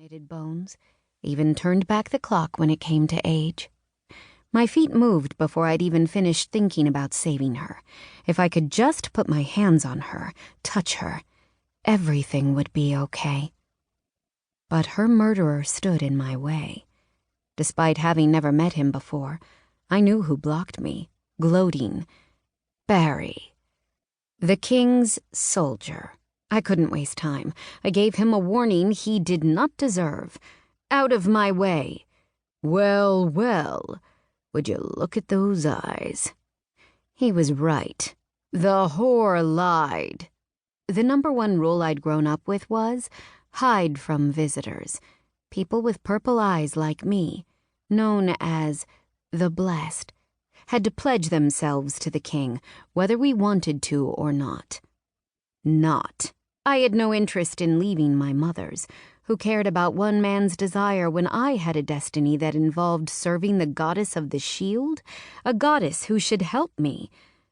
knitted bones, even turned back the clock when it came to age. My feet moved before I'd even finished thinking about saving her. If I could just put my hands on her, touch her, everything would be okay. But her murderer stood in my way. Despite having never met him before, I knew who blocked me, gloating. Barry. The king's soldier. I couldn't waste time. I gave him a warning he did not deserve. Out of my way. Well, well, would you look at those eyes? He was right. The whore lied. The #1 rule I'd grown up with was hide from visitors. People with purple eyes like me, known as the blessed, had to pledge themselves to the king, whether we wanted to or not. I had no interest in leaving my mother's, who cared about one man's desire when I had a destiny that involved serving the goddess of the shield, a goddess who should help me.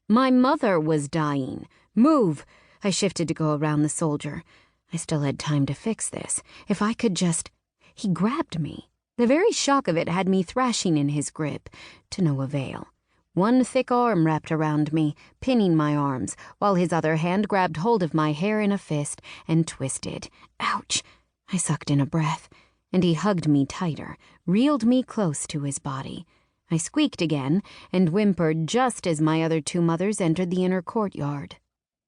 My mother was dying. Move! I shifted to go around the soldier. I still had time to fix this. If I could just... He grabbed me. The very shock of it had me thrashing in his grip, to no avail. One thick arm wrapped around me, pinning my arms, while his other hand grabbed hold of my hair in a fist and twisted. Ouch! I sucked in a breath, and he hugged me tighter, reeled me close to his body. I squeaked again and whimpered just as my other two mothers entered the inner courtyard.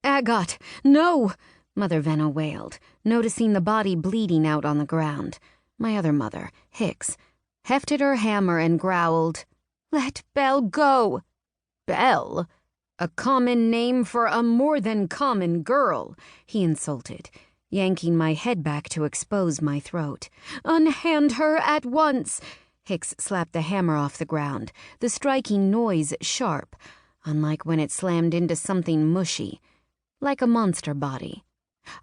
"Agathe, no!" Mother Venna wailed, noticing the body bleeding out on the ground. My other mother, Hicks, hefted her hammer and growled, "Let Belle go." Belle? A common name for a more than common girl, he insulted, yanking my head back to expose my throat. "Unhand her at once." Hicks slapped the hammer off the ground, the striking noise sharp, unlike when it slammed into something mushy, like a monster body.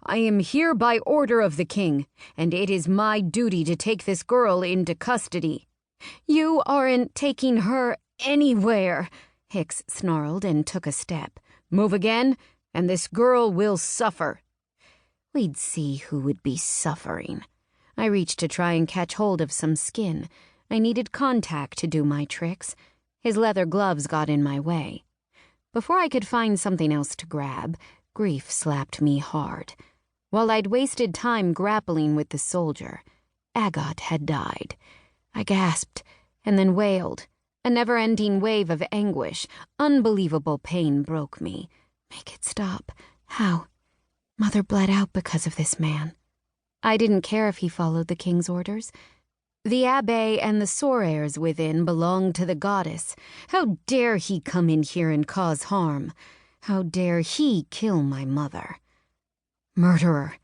"I am here by order of the king, and it is my duty to take this girl into custody." "You aren't taking her anywhere," Hicks snarled and took a step. "Move again, and this girl will suffer." We'd see who would be suffering. I reached to try and catch hold of some skin. I needed contact to do my tricks. His leather gloves got in my way. Before I could find something else to grab, grief slapped me hard. While I'd wasted time grappling with the soldier, Agathe had died. I gasped and then wailed. A never-ending wave of anguish, unbelievable pain broke me. Make it stop. How? Mother bled out because of this man. I didn't care if he followed the king's orders. The abbé and the sorères within belonged to the goddess. How dare he come in here and cause harm? How dare he kill my mother? Murderer.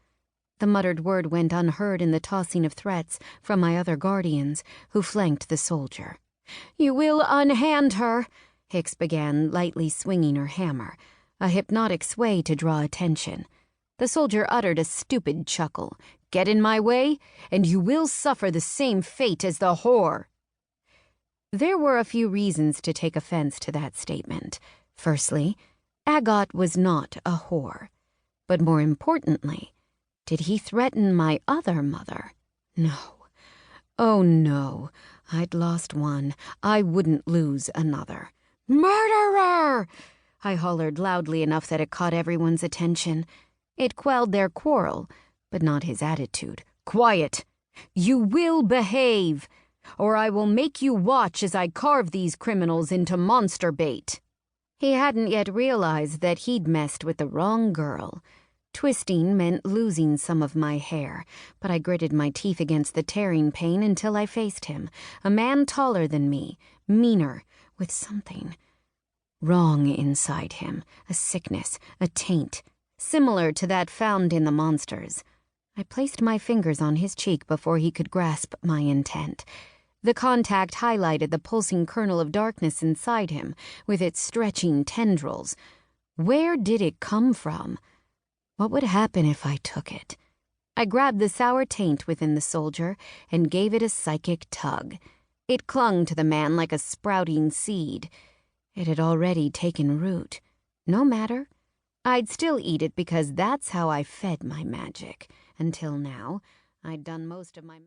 The muttered word went unheard in the tossing of threats from my other guardians, who flanked the soldier. "You will unhand her," Hicks began, lightly swinging her hammer, a hypnotic sway to draw attention. The soldier uttered a stupid chuckle. "Get in my way, and you will suffer the same fate as the whore." There were a few reasons to take offense to that statement. Firstly, Agathe was not a whore. But more importantly, did he threaten my other mother? No. Oh, no. I'd lost one. I wouldn't lose another. "Murderer!" I hollered loudly enough that it caught everyone's attention. It quelled their quarrel, but not his attitude. "Quiet! You will behave, or I will make you watch as I carve these criminals into monster bait." He hadn't yet realized that he'd messed with the wrong girl. Twisting meant losing some of my hair, but I gritted my teeth against the tearing pain until I faced him, a man taller than me, meaner, with something wrong inside him, a sickness, a taint, similar to that found in the monsters. I placed my fingers on his cheek before he could grasp my intent. The contact highlighted the pulsing kernel of darkness inside him, with its stretching tendrils. Where did it come from? What would happen if I took it? I grabbed the sour taint within the soldier and gave it a psychic tug. It clung to the man like a sprouting seed. It had already taken root. No matter. I'd still eat it because that's how I fed my magic. Until now, I'd done most of my...